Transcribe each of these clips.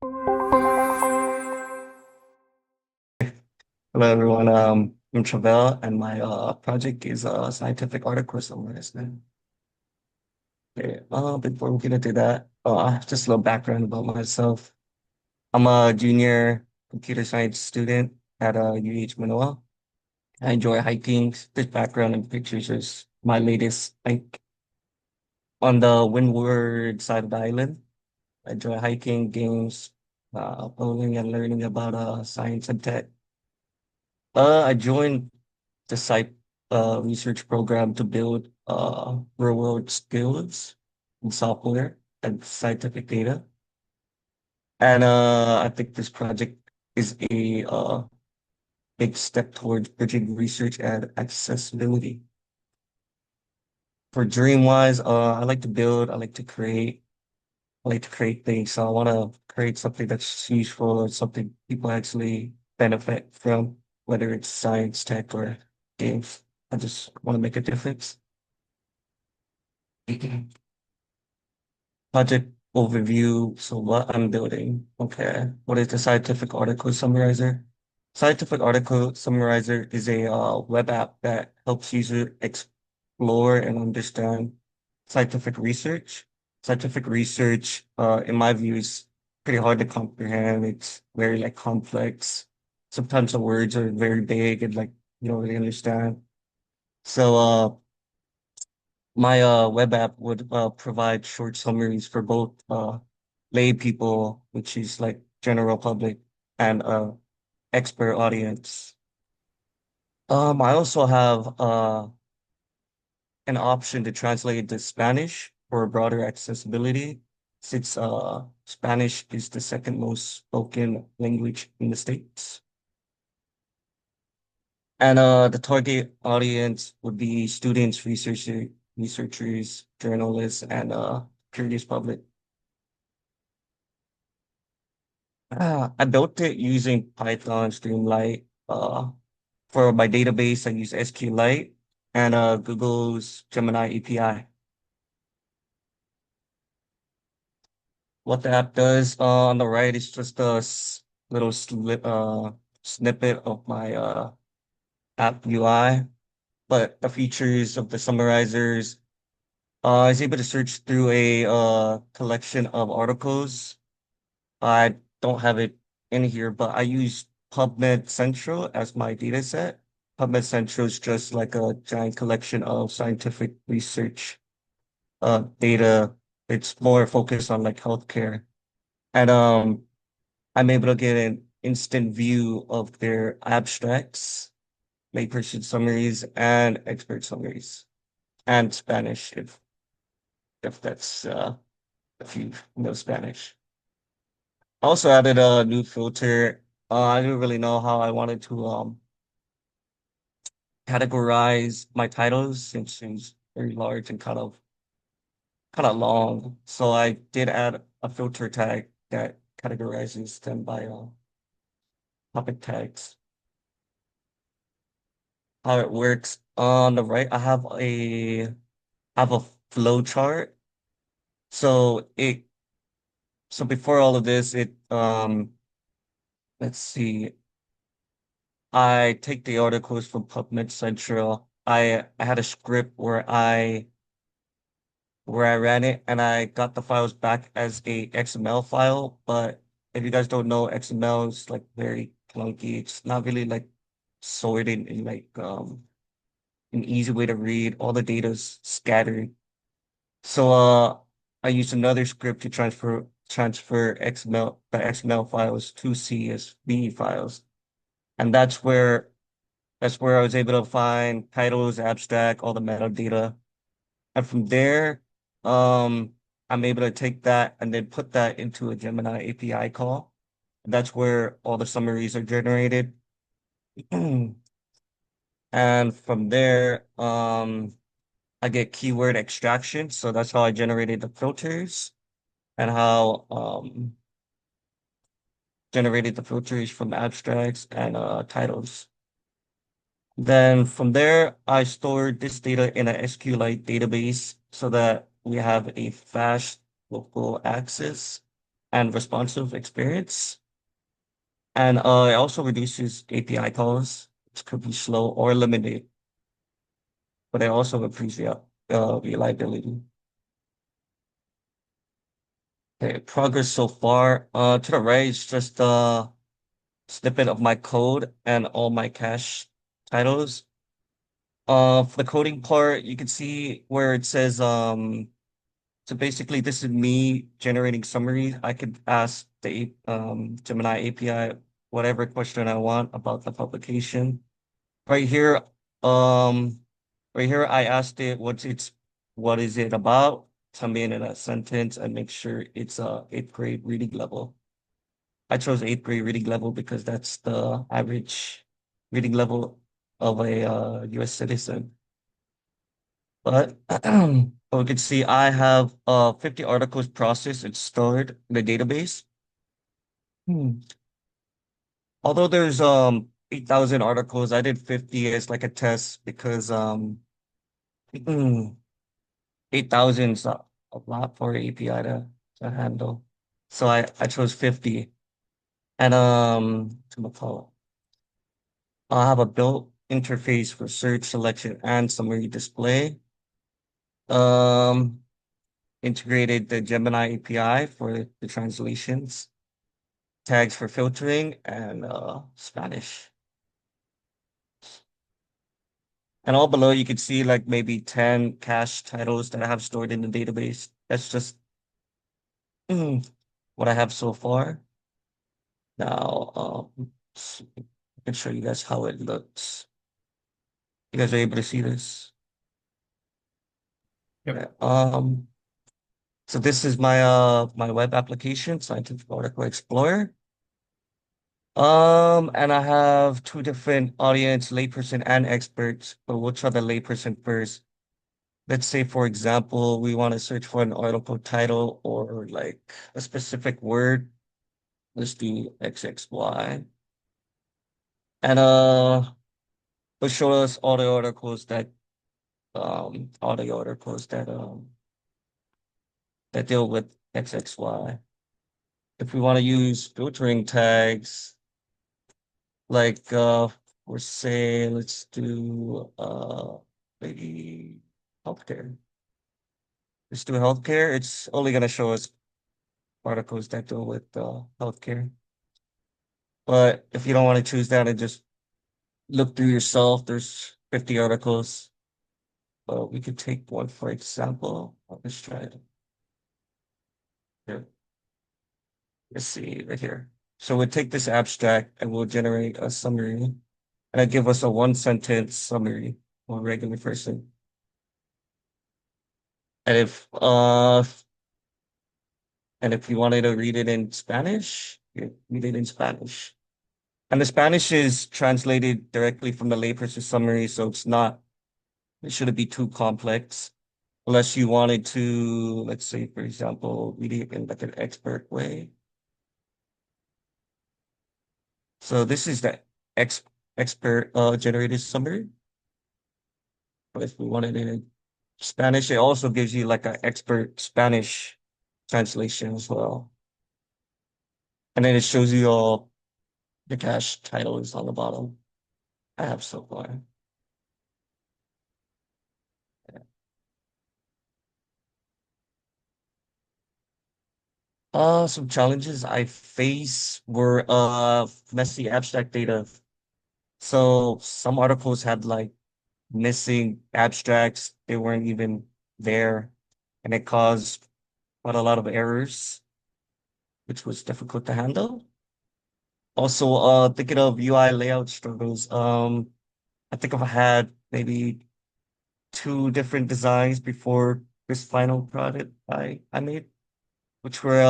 Hello everyone. I'm Travell, and my project is a scientific article summarizing. Okay. Before we get into that, just a little background about myself. I'm a junior computer science student at UH Manoa. I enjoy hiking. This background and pictures is my latest hike on the windward side of the island. I enjoy hiking, games, bowling, and learning about science and tech. I joined the SCIPE research program to build real world skills in software and scientific data. And I think this project is a big step towards bridging research and accessibility. For dream-wise, I like to build, I like to create things. So I want to create something that's useful or something people actually benefit from, whether it's science, tech, or games. I just want to make a difference. Project overview. So what I'm building. Okay. What is the scientific article summarizer? Scientific article summarizer is a web app that helps users explore and understand scientific research. Scientific research, in my view, is pretty hard to comprehend. It's very like complex. Sometimes the words are very big and like you don't really understand. So my web app would provide short summaries for both lay people, which is like general public, and expert audience. I also have an option to translate it to Spanish for broader accessibility, since Spanish is the second most spoken language in the States. And the target audience would be students, researchers, journalists, and curious public. I built it using Python, Streamlit. For my database, I use SQLite and Google's Gemini API. What the app does on the right is just a little snippet of my app UI, but the features of the summarizers, I was able to search through a collection of articles. I don't have it in here, but I use PubMed Central as my data set. PubMed Central is just like a giant collection of scientific research data. It's more focused on like healthcare. And I'm able to get an instant view of their abstracts, layperson summaries, and expert summaries, and Spanish if that's if you know Spanish. I also added a new filter. I didn't really know how I wanted to categorize my titles since it's very large and kind of long. So I did add a filter tag that categorizes them by topic tags. How it works on the right, I have a flow chart. So before all of this, let's see. I take the articles from PubMed Central. I had a script where I ran it and I got the files back as a XML file. But if you guys don't know, XML is like very clunky. It's not really like sorted in like an easy way to read. All the data's scattered. So I used another script to transfer the XML files to CSV files. And that's where I was able to find titles, abstract, all the metadata. And from there, I'm able to take that and then put that into a Gemini API call. And that's where all the summaries are generated. And from there, I get keyword extraction. So that's how I generated the filters and how generated the filters from abstracts and titles. Then from there, I stored this data in a SQLite database so that we have a fast local access. and responsive experience. And it also reduces API calls, which could be slow or limited, but it also improves the reliability. Okay, progress so far. To the right, it's just a snippet of my code and all my cache titles. For the coding part, you can see where it says, so basically this is me generating summary. I could ask the Gemini API whatever question I want about the publication. Right here, um, right here, I asked it what is it about? Tell me in a sentence and make sure it's a eighth grade reading level. I chose eighth grade reading level because that's the average reading level of a US citizen. But we can see I have 50 articles processed and stored in the database. Hmm. Although there's 8,000 articles, I did 50 as like a test because 8,000 is a lot for API to handle. So I chose 50. And to call it, I'll have a built interface for search, selection, and summary display. Um, integrated the Gemini API for the translations, tags for filtering, and Spanish. And all below, you can see like maybe 10 cache titles that I have stored in the database. That's just what I have so far. Now, I can show you guys how it looks. You guys are able to see this. Yep. Yeah. So this is my my web application, Scientific Article Explorer. And I have two different audience, layperson and experts, but we'll try the layperson first. Let's say, for example, we want to search for an article title or like a specific word. Let's do XXY. And it'll show us all the articles that deal with XXY. If we want to use filtering tags, like we're saying, let's do maybe healthcare. Let's do healthcare. It's only gonna show us articles that deal with healthcare. But if you don't want to choose that and just look through yourself, there's 50 articles. We could take one for example. Let's try it. Here. Let's see right here. So we'll take this abstract and we'll generate a summary. And it give us a one sentence summary for a regular person. And if you wanted to read it in Spanish, you read it in Spanish. And the Spanish is translated directly from the layperson summary, so it shouldn't be too complex. Unless you wanted to, let's say, for example, read it in like an expert way. So this is the ex expert generated summary. But if we wanted it in Spanish, it also gives you like an expert Spanish translation as well. And then it shows you all the cache titles on the bottom. I have so far. Some challenges I face were messy abstract data. So some articles had like missing abstracts. They weren't even there, and it caused quite a lot of errors, which was difficult to handle. Also, thinking of UI layout struggles. I think I've had maybe two different designs before this final product I made, which were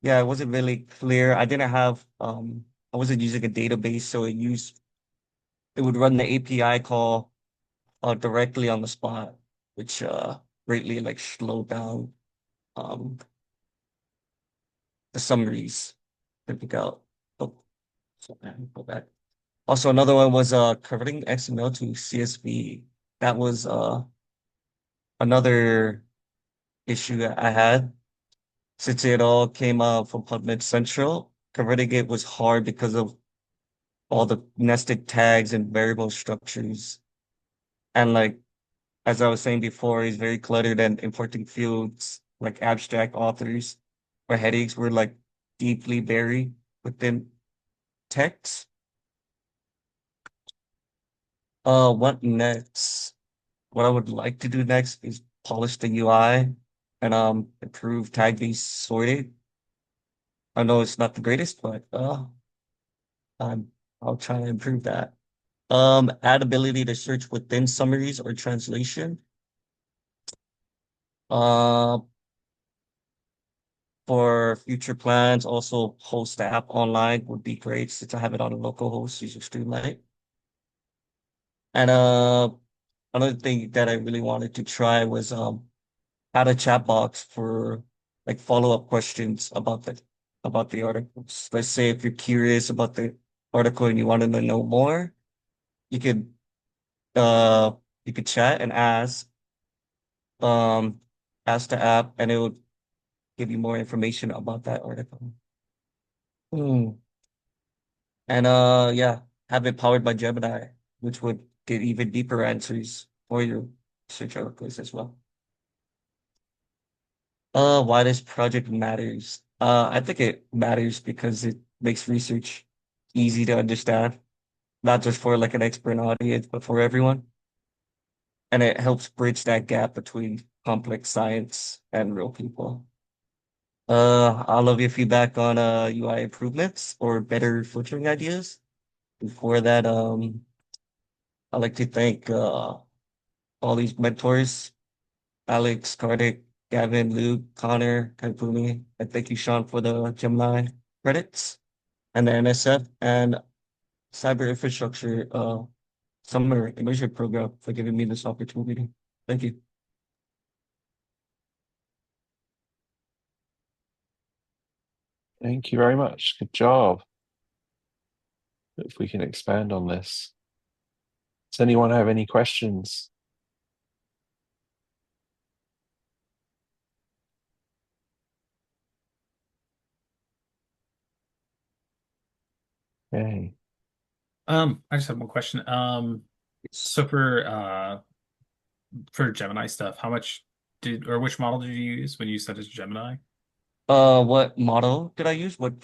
yeah, it wasn't really clear. I wasn't using a database, so it would run the API call directly on the spot, which greatly like slowed down um the summaries to pick out. Oh, so go back. Also, another one was converting XML to CSV. That was another issue that I had. since it all came out from PubMed Central, converting it was hard because of all the nested tags and variable structures. And like, as I was saying before, it's very cluttered and importing fields like abstract authors or headings were like deeply buried within text. What next? What I would like to do next is polish the UI and improve tag-based sorting. I know it's not the greatest, but I'm I'll try to improve that. Add ability to search within summaries or translation. Uh, for future plans, also host the app online would be great since I have it on a local host using Streamlight. And another thing that I really wanted to try was add a chat box for like follow-up questions about the articles. Let's say if you're curious about the article and you wanted to know more, you could uh you could chat and um ask the app and it would give you more information about that article. Hmm. And yeah, have it powered by Gemini, which would get even deeper answers for your search articles as well. Why this project matters. I think it matters because it makes research easy to understand, not just for like an expert audience, but for everyone. And it helps bridge that gap between complex science and real people. I love your feedback on UI improvements or better filtering ideas. Before that, I'd like to thank all these mentors, Alex, Kartik, Gavin, Luke, Connor, Kaifumi, and thank you, Sean, for the Gemini credits and the NSF and Cyber Infrastructure Summer Immersion Program for giving me this opportunity. Thank you. Thank you very much. Good job. If we can expand on this. Does anyone have any questions? Okay. I just have one question. Yes. So for Gemini stuff, how much did or which model did you use when you said it's Gemini? What model did I use? Did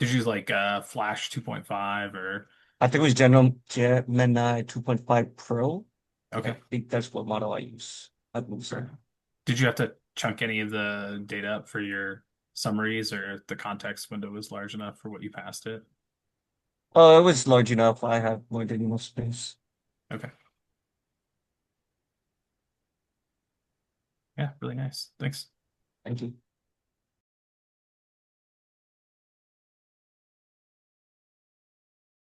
you use like Flash 2.5 or I think it was Gemini 2.5 Pro. I okay. think that's what model I use. I believe so. Did you have to chunk any of the data up for your summaries or the context window was large enough for what you passed it? Oh, it was large enough. I have more than enough space. Okay. Yeah, really nice. Thanks. Thank you.